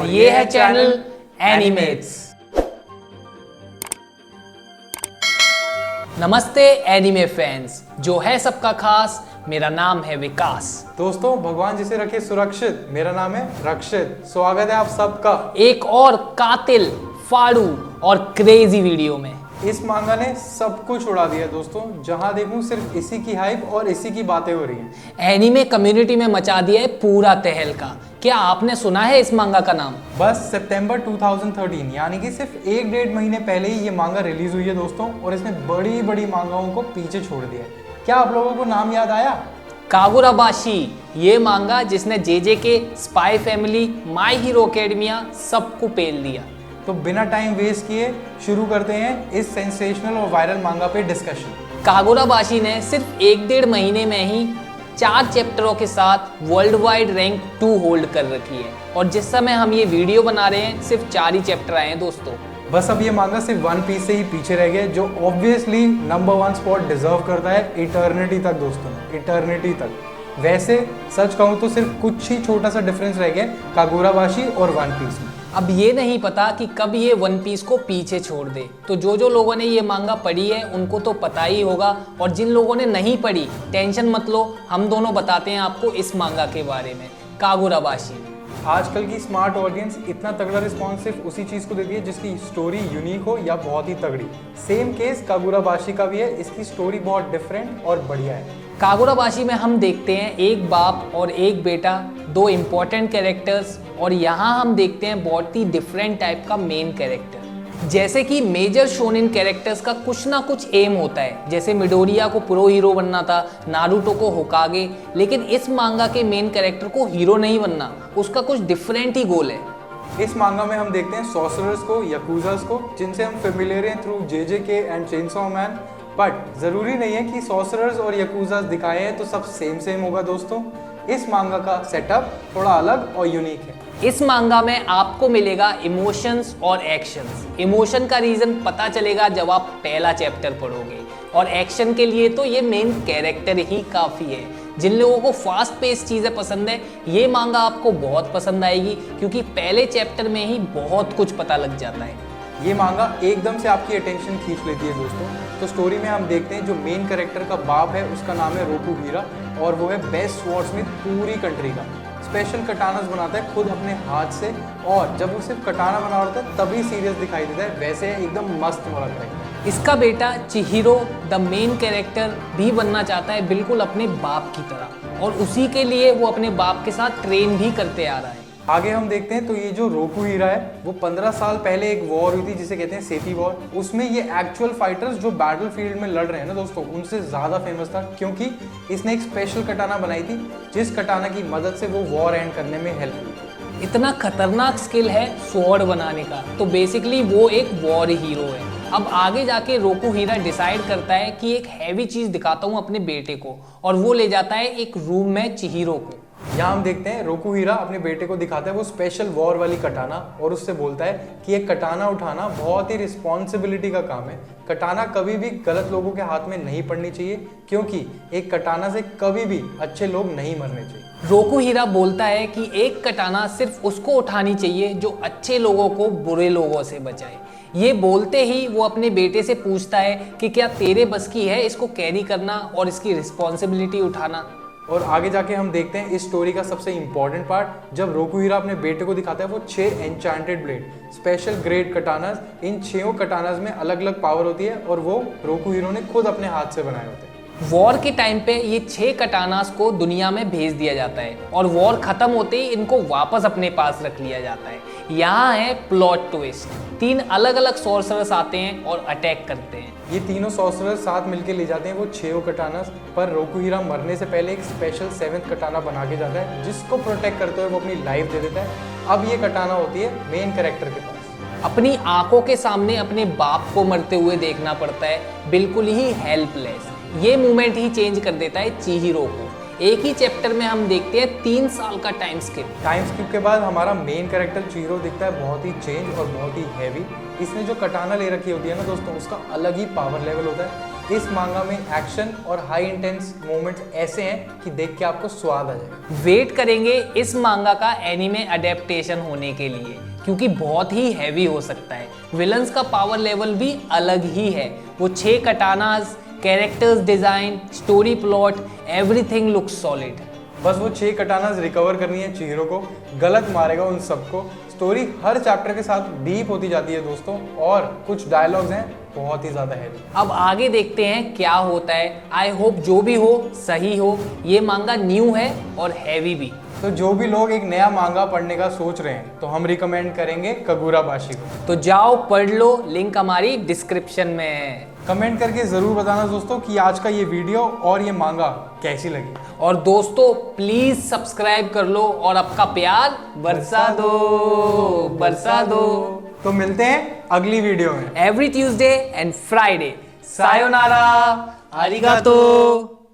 और ये है चैनल एनिमेट्स। नमस्ते एनिमे फैंस, जो है सबका खास। मेरा नाम है विकास। दोस्तों, भगवान जिसे रखे सुरक्षित, मेरा नाम है रक्षित। स्वागत है आप सबका एक और कातिल, फाड़ू और क्रेजी वीडियो में। इस मांगा ने सब कुछ उड़ा दिया दोस्तों। जहां देखूं सिर्फ इसी की हाइप और इसी की बातें हो रही हैं। एनिमे कम्युनिटी में मचा दिया है पूरा तहलका। क्या आपने सुना है इस मांगा का नाम? बस सितंबर 2013 यानी कि सिर्फ 1-1.5 महीने पहले ही ये मांगा रिलीज हुई है दोस्तों, और इसने बड़ी बड़ी मांगाओं को पीछे छोड़ दिया है। क्या आप लोगों को नाम याद आया? कागुराबाशी, ये मांगा जिसने जेजे के spy family, my hero academia सबको पेल दिया। तो बिना टाइम वेस्ट किए शुरू करते हैं इस सेंसेशनल और वायरल मांगा पे डिस्कशन। कागुराबाशी ने सिर्फ 1-1.5 महीने में ही 4 चैप्टरों के साथ वर्ल्ड वाइड रैंक 2 होल्ड कर रखी है, और जिस समय हम ये वीडियो बना रहे हैं सिर्फ 4 ही चैप्टर आए हैं दोस्तों। बस अब ये मांगा सिर्फ वन पीस से ही पीछे रह गया, जो ऑब्वियसली नंबर 1 स्पॉट डिजर्व करता है इटर्निटी तक दोस्तों, इटर्निटी तक। वैसे सच कहूँ तो सिर्फ कुछ ही छोटा सा डिफरेंस रह गया कागुराबाशी और वन पीस में। अब ये नहीं पता कि कब ये वन पीस को पीछे छोड़ दे। तो जो लोगों ने ये मांगा पढ़ी है उनको तो पता ही होगा, और जिन लोगों ने नहीं पढ़ी टेंशन मत लो, हम दोनों बताते हैं आपको इस मांगा के बारे में, कागुराबाशी। आजकल की स्मार्ट ऑडियंस इतना तगड़ा रिस्पॉन्स सिर्फ उसी चीज़ को देती है जिसकी स्टोरी यूनिक हो या बहुत ही तगड़ी। सेम केस कागुराबाशी का भी है। इसकी स्टोरी बहुत डिफरेंट और बढ़िया है। कागुराबाशी में हम देखते हैं एक बाप और एक बेटा, 2 इम्पोर्टेंट कैरेक्टर्स, और यहाँ हम देखते हैं बहुत ही डिफरेंट टाइप का मेन कैरेक्टर। जैसे कि मेजर शोनिन कैरेक्टर्स का कुछ ना कुछ एम होता है, जैसे मिडोरिया को प्रो हीरो बनना था, नारुतो को होकागे, लेकिन इस मांगा के मेन कैरेक्टर को हीरो नहीं बनना, उसका कुछ डिफरेंट ही गोल है। इस मांगा में हम देखते हैं सॉर्सरर्स को, यकूजास को, जिनसे हम फेमिलियर हैं through जेजेके and chainsaw man. But जरूरी नहीं है कि सॉर्सरर्स और यकूजास दिखाए हैं तो सब सेम होगा दोस्तों। इस मांगा का सेटअप थोड़ा अलग और यूनिक है। इस मांगा में आपको मिलेगा इमोशंस और एक्शंस। इमोशन का रीजन पता चलेगा जब आप पहला चैप्टर पढ़ोगे, और एक्शन के लिए तो ये मेन कैरेक्टर ही काफ़ी है। जिन लोगों को फास्ट पेस चीज़ें पसंद है, ये मांगा आपको बहुत पसंद आएगी, क्योंकि पहले चैप्टर में ही बहुत कुछ पता लग जाता है। ये मांगा एकदम से आपकी अटेंशन खींच लेती है दोस्तों। तो स्टोरी में हम देखते हैं जो मेन कैरेक्टर का बाप है उसका नाम है रोकुहीरा, और वो है बेस्ट स्वॉर्ड्समैन पूरी कंट्री का। स्पेशल कटानास बनाता है खुद अपने हाथ से, और जब वो सिर्फ कटाना बना रहा है तभी सीरियस दिखाई देता है। वैसे एकदम मस्त वाला कैरेक्टर। इसका बेटा चिहिरो द मेन कैरेक्टर भी बनना चाहता है, बिल्कुल अपने बाप की तरह, और उसी के लिए वो अपने बाप के साथ ट्रेन भी करते आ रहा है। आगे हम देखते हैं तो ये जो रोकुहीरा है वो 15 साल पहले एक वॉर हुई थी जिसे कहते हैं सेती वॉर। उसमें ये एक्चुअल फाइटर्स जो बैटल फील्ड में लड़ रहे हैं ना दोस्तों, उनसे ज़्यादा फेमस था, क्योंकि इसने एक स्पेशल कटाना बनाई थी जिस कटाना की मदद से वो वॉर एंड करने में हेल्प हुई। इतना खतरनाक स्किल है स्वॉर्ड बनाने का, तो बेसिकली वो एक वॉर हीरो है। अब आगे जाके रोकुहीरा डिसाइड करता है कि एक हैवी चीज़ दिखाता हूँ अपने बेटे को, और वो ले जाता है एक रूम में चिहिरो को। यहाँ हम देखते हैं रोकुहीरा अपने बेटे को दिखाता है वो स्पेशल वॉर वाली कटाना, और उससे बोलता है कि एक कटाना उठाना बहुत ही रिस्पॉन्सिबिलिटी का काम है। कटाना कभी भी गलत लोगों के हाथ में नहीं पड़नी चाहिए, क्योंकि एक कटाना से कभी भी अच्छे लोग नहीं मरने चाहिए। रोकुहीरा बोलता है कि एक कटाना सिर्फ उसको उठानी चाहिए जो अच्छे लोगों को बुरे लोगों से बचाए। ये बोलते ही वो अपने बेटे से पूछता है कि क्या तेरे बस की है इसको कैरी करना और इसकी रिस्पॉन्सिबिलिटी उठाना। और आगे जाके हम देखते हैं इस स्टोरी का सबसे इंपॉर्टेंट पार्ट, जब रोकुहीरा अपने बेटे को दिखाता है वो 6 एन्चांटेड ब्लेड, स्पेशल ग्रेड कटानास। इन 6 कटानास में अलग अलग पावर होती है, और वो रोकुहीरो ने खुद अपने हाथ से बनाए होते हैं। वॉर के टाइम पे ये 6 कटानास को दुनिया में भेज दिया जाता है, और वॉर खत्म होते ही इनको वापस अपने पास रख लिया जाता है। यहाँ है प्लॉट ट्विस्ट, 3 अलग अलग सॉर्सरर्स आते हैं और अटैक करते हैं। ये तीनों सॉर्सरर्स साथ मिलके ले जाते हैं वो 6 कटानास, पर रोकुहीरा मरने से पहले एक स्पेशल 7th कटाना बना के जाता है, जिसको प्रोटेक्ट करते हुए वो अपनी लाइफ दे देता है। अब ये कटाना होती है मेन कैरेक्टर के पास। अपनी आंखों के सामने अपने बाप को मरते हुए देखना पड़ता है, बिल्कुल ही हेल्पलेस। ये मूवमेंट ही चेंज कर देता है चिहिरो को। एक ही चैप्टर में हम देखते हैं 3 साल का टाइम स्किप। टाइम स्किप के बाद हमारा मेन कैरेक्टर चिहिरो दिखता है बहुत ही चेंज और बहुत ही हैवी। इसने जो कटाना ले रखी होती है ना दोस्तों, उसका अलग ही पावर लेवल होता है। इस मांगा में एक्शन और हाई इंटेंस मोमेंट्स ऐसे हैं कि देख के आपको स्वाद आ जाएगा। वेट करेंगे इस मांगा का एनीमे अडेप्टेशन होने के लिए, क्योंकि बहुत ही हैवी हो सकता है। विलन्स का पावर लेवल भी अलग ही है। वो 6 katanas, characters design, story plot, everything looks solid. बस वो 6 कटानास रिकवर करनी है चिहिरो को, गलत मारेगा उन सबको। स्टोरी हर चैप्टर के साथ डीप होती जाती है दोस्तों, और कुछ डायलॉग्स हैं बहुत ही ज़्यादा हैवी। अब आगे देखते हैं क्या होता है। आई होप जो भी हो सही हो। ये मांगा न्यू है और हैवी भी। तो जो भी लोग एक नया मांगा पढ़ने का सोच रहे हैं तो हम रिकमेंड करेंगे कगुराबाशी को। तो जाओ पढ़ लो, लिंक हमारी डिस्क्रिप्शन में है। कमेंट करके ज़रूर बताना दोस्तों कि आज का ये वीडियो और ये मांगा कैसी लगी। और दोस्तों प्लीज सब्सक्राइब कर लो और आपका प्यार बरसा दो, बरसा दो। तो मिलते हैं अगली वीडियो में every Tuesday and Friday. Sayonara, आरिगातो।